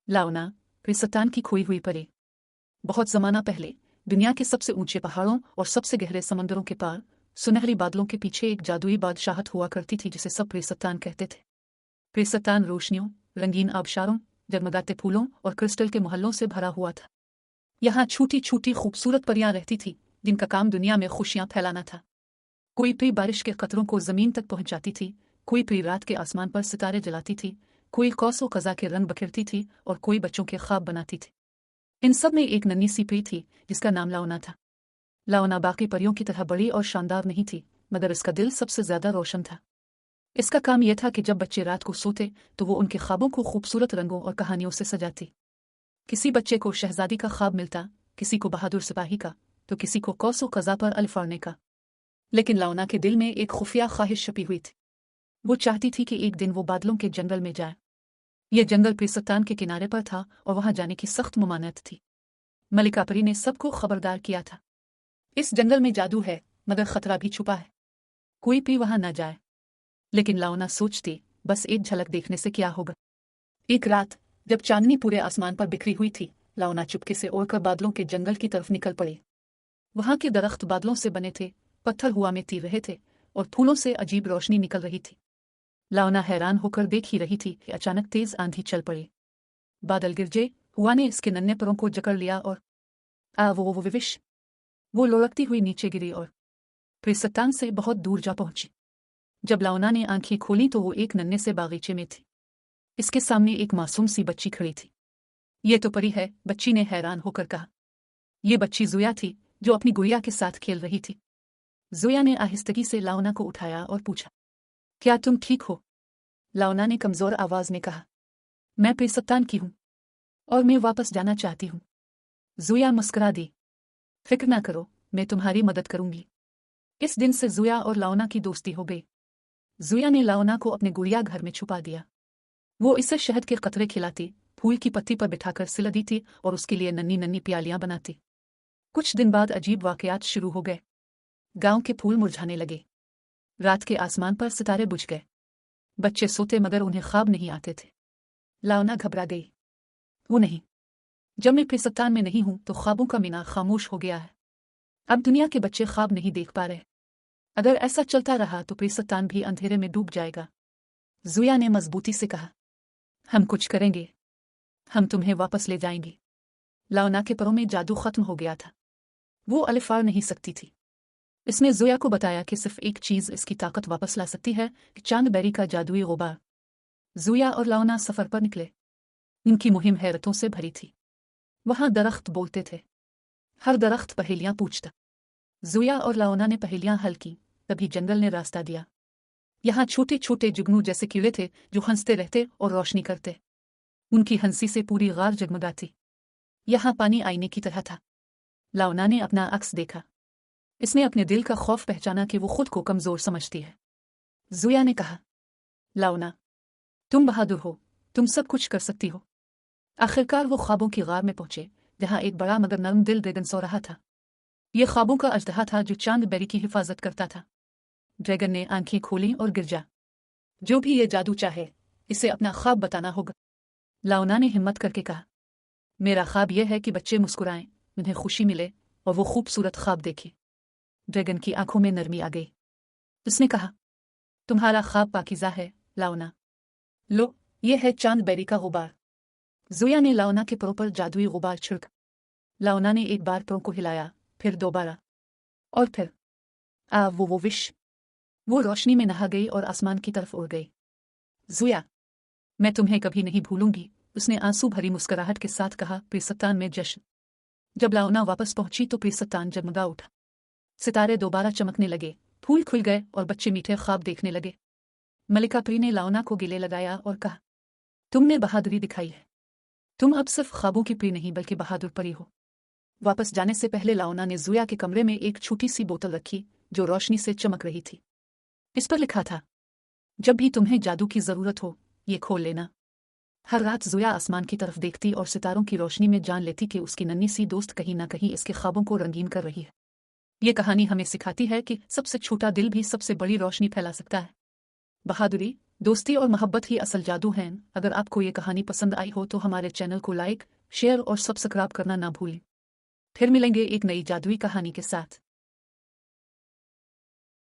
लाओना, प्रिसतान की खोई हुई परी। बहुत ज़माना पहले दुनिया के सबसे ऊंचे पहाड़ों और सबसे गहरे समंदरों के पार सुनहरी बादलों के पीछे एक जादुई बादशाहत हुआ करती थी जिसे सब प्रिसतान कहते थे। प्रिसतान रोशनियों, रंगीन आबशारों, जगमगाते फूलों और क्रिस्टल के महलों से भरा हुआ था। यहाँ छोटी छोटी खूबसूरत परियां रहती थी जिनका काम दुनिया में खुशियां फैलाना था। कोई परी बारिश के कतरों को जमीन तक पहुंचाती थी, कोई परी रात के आसमान पर सितारे जलाती थी, कोई कौसो कज़ा के रंग बखेरती थी और कोई बच्चों के ख्वाब बनाती थी। इन सब में एक नन्ही सी परी थी जिसका नाम लाओना था। लाओना बाकी परियों की तरह बड़ी और शानदार नहीं थी, मगर इसका दिल सबसे ज्यादा रोशन था। इसका काम यह था कि जब बच्चे रात को सोते तो वो उनके ख्वाबों को खूबसूरत रंगों और कहानियों से सजाती। किसी बच्चे को शहजादी का ख्वाब मिलता, किसी को बहादुर सिपाही का, तो किसी को कौसो कज़ा पर अल्फाड़ने का। लेकिन लाओना के दिल में एक खुफिया ख्वाहिश छुपी हुई थी। वो चाहती थी कि एक दिन वो बादलों के जंगल में जाए। यह जंगल प्रिसतान के किनारे पर था और वहां जाने की सख्त ममानत थी। मलिका परी ने सबको खबरदार किया था, इस जंगल में जादू है, मगर खतरा भी छुपा है, कोई भी वहां न जाए। लेकिन लाओना सोचती, बस एक झलक देखने से क्या होगा। एक रात जब चांदनी पूरे आसमान पर बिखरी हुई थी, लाओना चुपके से उड़कर बादलों के जंगल की तरफ निकल पड़ी। वहां के दरख्त बादलों से बने थे, पत्थर हवा में तीर रहे थे और फूलों से अजीब रोशनी निकल रही थी। लाओना हैरान होकर देख ही रही थी कि अचानक तेज आंधी चल पड़ी। बादल गिरजे, हुआ ने इसके नन्हे पैरों को जकड़ लिया और वो विविश वो लुढ़कती हुई नीचे गिरी और प्रिसतान से बहुत दूर जा पहुंची। जब लाओना ने आंखें खोली तो वो एक नन्हे से बागीचे में थी। इसके सामने एक मासूम सी बच्ची खड़ी थी। ये तो परी है, बच्ची ने हैरान होकर कहा। ये बच्ची ज़ुया थी जो अपनी गुड़िया के साथ खेल रही थी। ज़ुया ने आहिस्तगी से लाओना को उठाया और पूछा, क्या तुम ठीक हो? लाओना ने कमजोर आवाज में कहा, मैं प्रिसतान की हूं और मैं वापस जाना चाहती हूं। ज़ुया मुस्कुरा दी, फिक्र ना करो, मैं तुम्हारी मदद करूंगी। इस दिन से ज़ुया और लाओना की दोस्ती हो गई। ज़ुया ने लाओना को अपने गुड़िया घर में छुपा दिया। वो इसे शहद के कतरे खिलाती, फूल की पत्ती पर बिठाकर सिला दी थी और उसके लिए नन्ही नन्ही प्यालियां बनाती। कुछ दिन बाद अजीब वाकयात शुरू हो गए। गांव के फूल मुरझाने लगे, रात के आसमान पर सितारे बुझ गए, बच्चे सोते मगर उन्हें ख्वाब नहीं आते थे। लाओना घबरा गई। वो नहीं, जब मैं प्रिसतान में नहीं हूं तो ख्वाबों का मीनार खामोश हो गया है। अब दुनिया के बच्चे ख्वाब नहीं देख पा रहे। अगर ऐसा चलता रहा तो प्रिसतान भी अंधेरे में डूब जाएगा। ज़ुया ने मजबूती से कहा, हम कुछ करेंगे, हम तुम्हें वापस ले जाएंगे। लाओना के पैरों में जादू खत्म हो गया था। वो अलिफार नहीं सकती थी। इसने ज़ुया को बताया कि सिर्फ एक चीज़ इसकी ताकत वापस ला सकती है, कि चांदबेरी का जादुई गुबार। ज़ुया और लाओना सफ़र पर निकले। इनकी मुहिम हैरतों से भरी थी। वहां दरख्त बोलते थे, हर दरख्त पहेलियां पूछता। ज़ुया और लाओना ने पहेलियां हल की, तभी जंगल ने रास्ता दिया। यहाँ छोटे छोटे जुगनू जैसे कीड़े थे जो हंसते रहते और रोशनी करते। उनकी हंसी से पूरी गार जगमगाती। यहाँ पानी आईने की तरह था। लाओना ने अपना अक्स देखा। इसने अपने दिल का खौफ पहचाना कि वो खुद को कमजोर समझती है। ज़ुया ने कहा, लाओना, तुम बहादुर हो, तुम सब कुछ कर सकती हो। आखिरकार वो ख्वाबों की गार में पहुंचे जहां एक बड़ा मगर नर्म दिल ड्रैगन सो रहा था। ये ख्वाबों का अजदहा था जो चांदबेरी की हिफाजत करता था। ड्रैगन ने आंखें खोली और गिर जा। जो भी ये जादू चाहे, इसे अपना ख्वाब बताना होगा। लाओना ने हिम्मत करके कहा, मेरा ख्वाब यह है कि बच्चे मुस्कुराएं, उन्हें खुशी मिले और वो खूबसूरत ख्वाब देखें। ड्रैगन की आंखों में नरमी आ गई। उसने कहा, तुम्हारा ख्वाब पाकीज़ा है लाओना। लो, ये है चांदबेरी का गुबार। ज़ुया ने लाओना के पैरों पर जादुई गुबार छिड़का। लाओना ने एक बार पैरों को हिलाया, फिर दोबारा, और फिर वो विश वो रोशनी में नहा गई और आसमान की तरफ उड़ गई। ज़ुया, मैं तुम्हें कभी नहीं भूलूंगी, उसने आंसू भरी मुस्कुराहट के साथ कहा। प्रिसतान में जश्न। जब लाओना वापस पहुंची तो प्रिसतान जगमगा उठा। सितारे दोबारा चमकने लगे, फूल खुल गए और बच्चे मीठे ख्वाब देखने लगे। मलिका परी ने लाओना को गले लगाया और कहा, तुमने बहादुरी दिखाई है। तुम अब सिर्फ ख्वाबों की परी नहीं बल्कि बहादुर परी हो। वापस जाने से पहले लाओना ने ज़ुया के कमरे में एक छोटी सी बोतल रखी जो रोशनी से चमक रही थी। इस पर लिखा था, जब भी तुम्हें जादू की जरूरत हो, ये खोल लेना। हर रात ज़ुया आसमान की तरफ देखती और सितारों की रोशनी में जान लेती कि उसकी नन्ही सी दोस्त कहीं ना कहीं इसके ख्वाबों को रंगीन कर रही है। ये कहानी हमें सिखाती है कि सबसे छोटा दिल भी सबसे बड़ी रोशनी फैला सकता है। बहादुरी, दोस्ती और मोहब्बत ही असल जादू हैं। अगर आपको ये कहानी पसंद आई हो तो हमारे चैनल को लाइक, शेयर और सब्सक्राइब करना ना भूलें। फिर मिलेंगे एक नई जादुई कहानी के साथ।